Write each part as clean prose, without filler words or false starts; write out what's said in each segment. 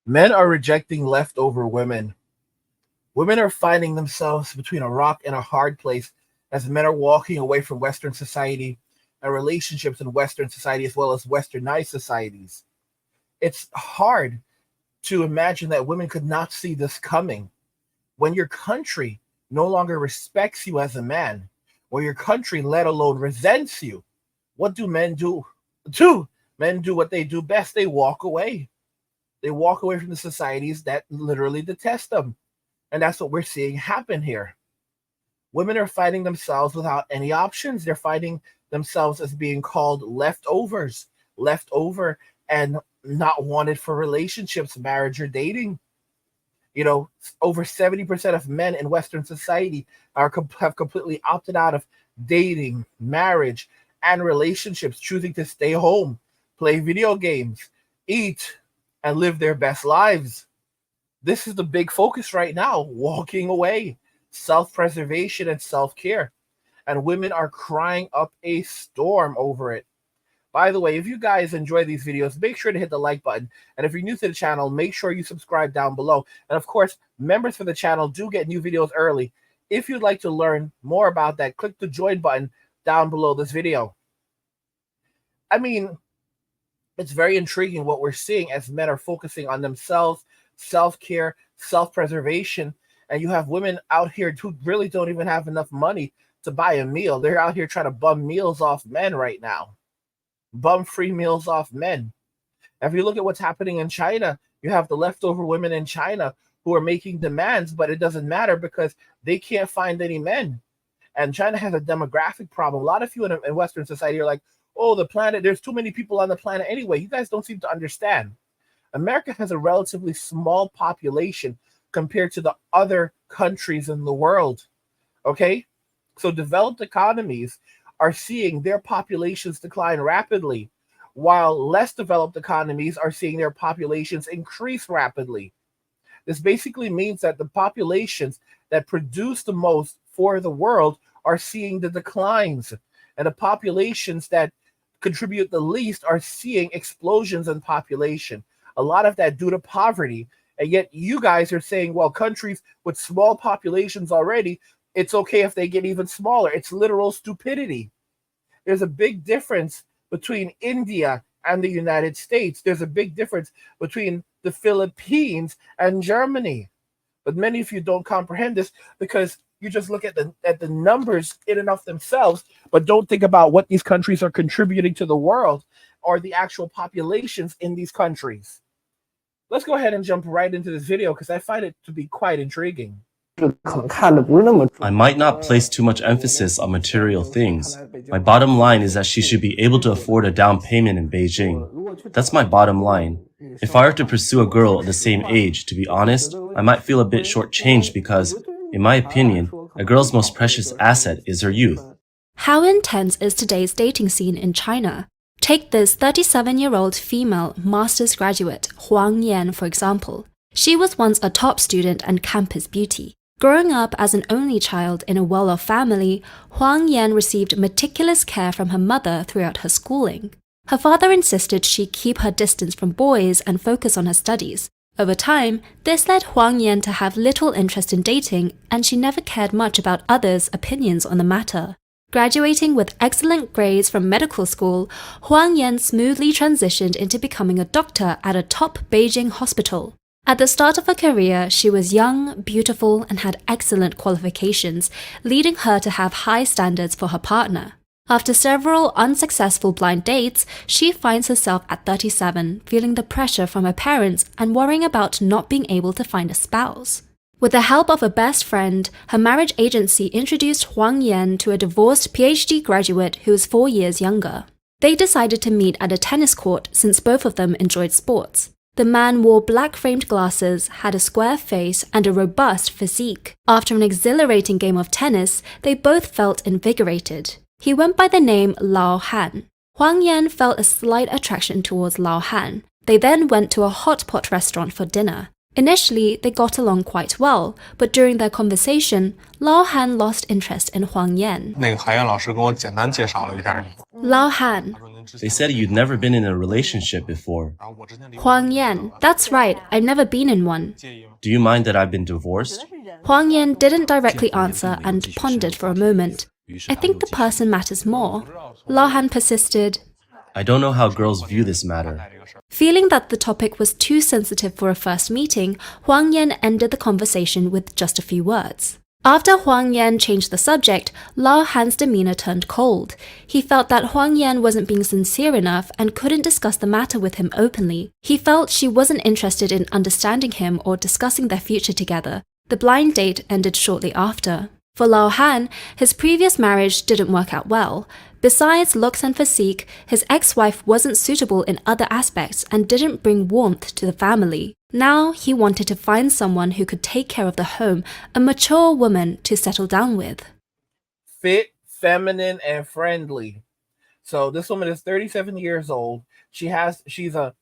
Men are rejecting leftover women. Women are finding themselves between a rock and a hard place as men are walking away from Western society and relationships in Western society as well as Westernized societies. It's hard to imagine that women could not see this coming. When your country no longer respects you as a man, when your country, let alone resents you, what do men do? Do men do what they do best? They walk away. They walk away from the societies that literally detest them. And that's what we're seeing happen here. Women are finding themselves without any options. They're finding themselves as being called leftovers, left over, and not wanted for relationships, marriage, or dating. Over 70% of men in Western society have completely opted out of dating, marriage, and relationships, choosing to stay home, play video games, eat, and live their best lives. This is the big focus right now, walking away, self preservation, and self care. And women are crying up a storm over it. By the way, if you guys enjoy these videos, make sure to hit the like button. And if you're new to the channel, make sure you subscribe down below. And of course, members for the channel do get new videos early. If you'd like to learn more about that, click the join button down below this video. I mean, it's very intriguing what we're seeing as men are focusing on themselves, self-care, self-preservation. And you have women out here who really don't even have enough money to buy a meal. They're out here trying to bum meals off men right now. Bum free meals off men. If you look at what's happening in China, you have the leftover women in China who are making demands, but it doesn't matter because they can't find any men. And China has a demographic problem. A lot of you in Western society are like, oh, the planet, there's too many people on the planet anyway. You guys don't seem to understand. America has a relatively small population compared to the other countries in the world. Okay? So developed economies are seeing their populations decline rapidly, while less developed economies are seeing their populations increase rapidly. This basically means that the populations that produce the most for the world are seeing the declines, and the populations that contribute the least are seeing explosions in population. A lot of that due to poverty. And yet you guys are saying, well, countries with small populations already, it's okay if they get even smaller. It's literal stupidity. There's a big difference between India and the United States. There's a big difference between the Philippines and Germany. But many of you don't comprehend this because you just look at the numbers in and of themselves, but don't think about what these countries are contributing to the world or the actual populations in these countries. Let's go ahead and jump right into this video because I find it to be quite intriguing. I might not place too much emphasis on material things. My bottom line is that she should be able to afford a down payment in Beijing. That's my bottom line. If I were to pursue a girl at the same age, to be honest, I might feel a bit shortchanged because, in my opinion, a girl's most precious asset is her youth. How intense is today's dating scene in China? Take this 37-year-old female master's graduate, Huang Yan, for example. She was once a top student and campus beauty. Growing up as an only child in a well-off family, Huang Yan received meticulous care from her mother throughout her schooling. Her father insisted she keep her distance from boys and focus on her studies. Over time, this led Huang Yan to have little interest in dating, and she never cared much about others' opinions on the matter. Graduating with excellent grades from medical school, Huang Yan smoothly transitioned into becoming a doctor at a top Beijing hospital. At the start of her career, she was young, beautiful, and had excellent qualifications, leading her to have high standards for her partner. After several unsuccessful blind dates, she finds herself at 37, feeling the pressure from her parents and worrying about not being able to find a spouse. With the help of a best friend, her marriage agency introduced Huang Yan to a divorced PhD graduate who was 4 years younger. They decided to meet at a tennis court since both of them enjoyed sports. The man wore black-framed glasses, had a square face, and a robust physique. After an exhilarating game of tennis, they both felt invigorated. He went by the name Lao Han. Huang Yan felt a slight attraction towards Lao Han. They then went to a hot pot restaurant for dinner. Initially, they got along quite well, but during their conversation, Lao Han lost interest in Huang Yan. 那个韩燕老师给我简单介绍了一下你。 Lao Han, They said you'd never been in a relationship before. Huang Yan, that's right, I've never been in one. Do you mind that I've been divorced? Huang Yan didn't directly answer and pondered for a moment. I think the person matters more. Lao Han persisted, I don't know how girls view this matter. Feeling that the topic was too sensitive for a first meeting, Huang Yan ended the conversation with just a few words. After Huang Yan changed the subject, Lao Han's demeanor turned cold. He felt that Huang Yan wasn't being sincere enough and couldn't discuss the matter with him openly. He felt she wasn't interested in understanding him or discussing their future together. The blind date ended shortly after. For Lao Han, his previous marriage didn't work out well. Besides looks and physique, his ex-wife wasn't suitable in other aspects and didn't bring warmth to the family. Now he wanted to find someone who could take care of the home, a mature woman to settle down with. Fit, feminine, and friendly. So this woman is 37 years old. She's a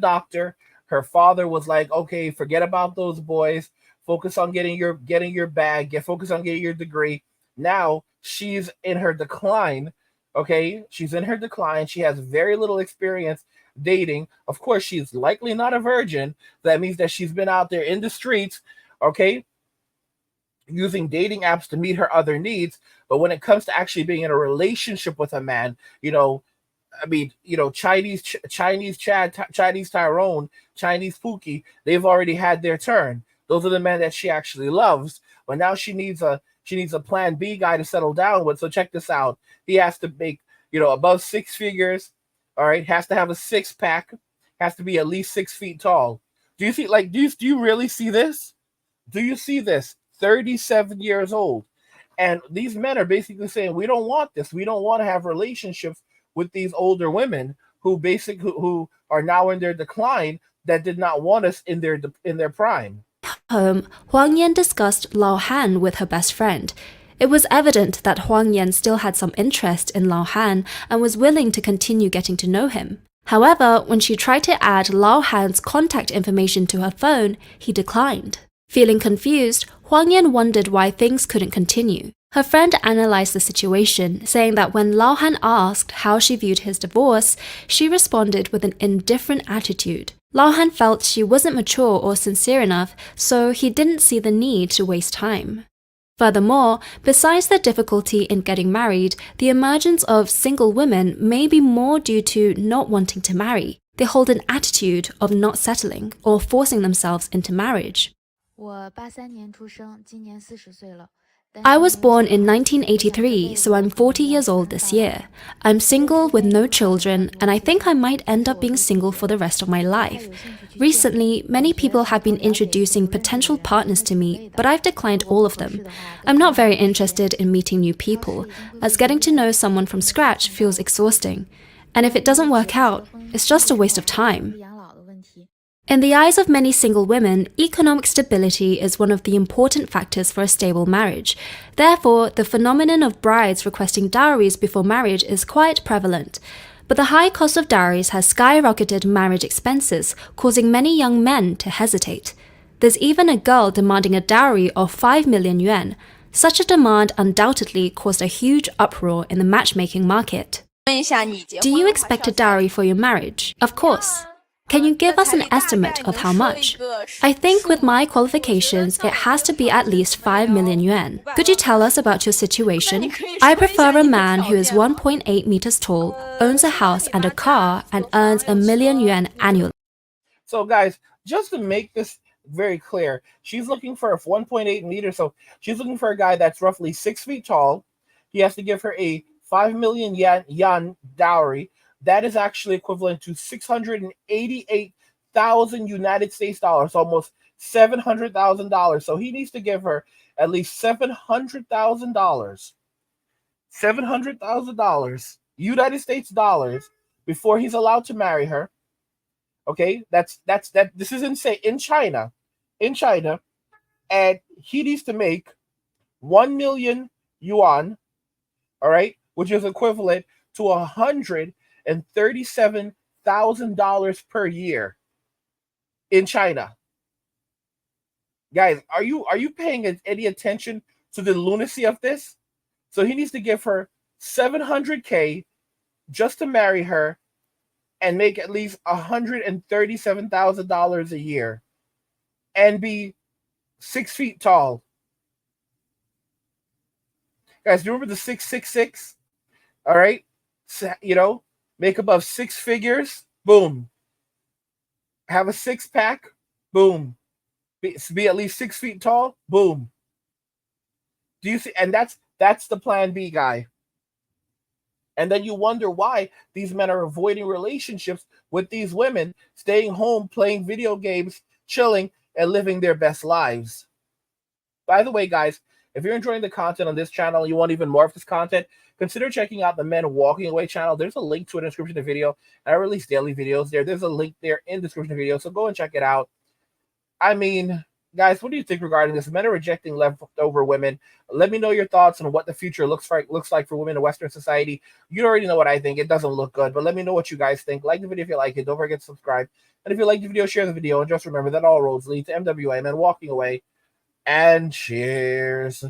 doctor. Her father was like, okay, forget about those boys. Focus on getting your bag. Focus on getting your degree. Now she's in her decline. Okay, she's in her decline. She has very little experience dating. Of course, she's likely not a virgin. That means that she's been out there in the streets, okay, using dating apps to meet her other needs. But when it comes to actually being in a relationship with a man, Chinese Chad, Chinese Tyrone, Chinese Pookie, they've already had their turn. Those are the men that she actually loves. But now she needs a plan B guy to settle down with. So check this out. He has to make, above 6 figures. All right. Has to have a 6-pack. Has to be at least 6 feet tall. Do you see, do you really see this? Do you see this? 37 years old. And these men are basically saying, we don't want this. We don't want to have relationships with these older women who are now in their decline, that did not want us in their prime. Home, Huang Yan discussed Lao Han with her best friend. It was evident that Huang Yan still had some interest in Lao Han and was willing to continue getting to know him. However, when she tried to add Lao Han's contact information to her phone, he declined. Feeling confused, Huang Yan wondered why things couldn't continue. Her friend analyzed the situation, saying that when Lao Han asked how she viewed his divorce, she responded with an indifferent attitude. Lao Han felt she wasn't mature or sincere enough, so he didn't see the need to waste time. Furthermore, besides the difficulty in getting married, the emergence of single women may be more due to not wanting to marry. They hold an attitude of not settling or forcing themselves into marriage. 我83年出生，今年40岁了。 I was born in 1983, so I'm 40 years old this year. I'm single with no children, and I think I might end up being single for the rest of my life. Recently, many people have been introducing potential partners to me, but I've declined all of them. I'm not very interested in meeting new people, as getting to know someone from scratch feels exhausting. And if it doesn't work out, it's just a waste of time. In the eyes of many single women, economic stability is one of the important factors for a stable marriage. Therefore, the phenomenon of brides requesting dowries before marriage is quite prevalent. But the high cost of dowries has skyrocketed marriage expenses, causing many young men to hesitate. There's even a girl demanding a dowry of 5 million yuan. Such a demand undoubtedly caused a huge uproar in the matchmaking market. Do you expect a dowry for your marriage? Of course. Can you give us an estimate of how much? I think with my qualifications, it has to be at least 5 million yuan. Could you tell us about your situation? I prefer a man who is 1.8 meters tall, owns a house and a car, and earns 1 million yuan annually. So guys, just to make this very clear, she's looking for 1.8 meters. So she's looking for a guy that's roughly 6 feet tall. He has to give her a 5 million yuan dowry. That is actually equivalent to 688,000 United States dollars, almost $700,000. So he needs to give her at least $700,000, $700,000 United States dollars before he's allowed to marry her. Okay, that's this is insane in China, and he needs to make 1 million yuan, all right, which is equivalent to $137,000 per year in China. Guys, are you paying any attention to the lunacy of this? So he needs to give her $700K just to marry her and make at least $137,000 a year and be 6 feet tall. Guys, remember the 666? All right. So, make above 6 figures. Boom. Have a 6-pack. Boom. Be at least 6 feet tall. Boom. Do you see? And that's the plan B, guy. And then you wonder why these men are avoiding relationships with these women, staying home, playing video games, chilling, and living their best lives. By the way, guys, if you're enjoying the content on this channel and you want even more of this content, consider checking out the Men Walking Away channel. There's a link to it in the description of the video. I release daily videos there. There's a link there in the description of the video, so go and check it out. I mean, guys, what do you think regarding this? Men are rejecting leftover women. Let me know your thoughts on what the future looks like for women in Western society. You already know what I think. It doesn't look good, but let me know what you guys think. Like the video if you like it. Don't forget to subscribe. And if you like the video, share the video. And just remember that all roads lead to MWA, Men Walking Away. And cheers.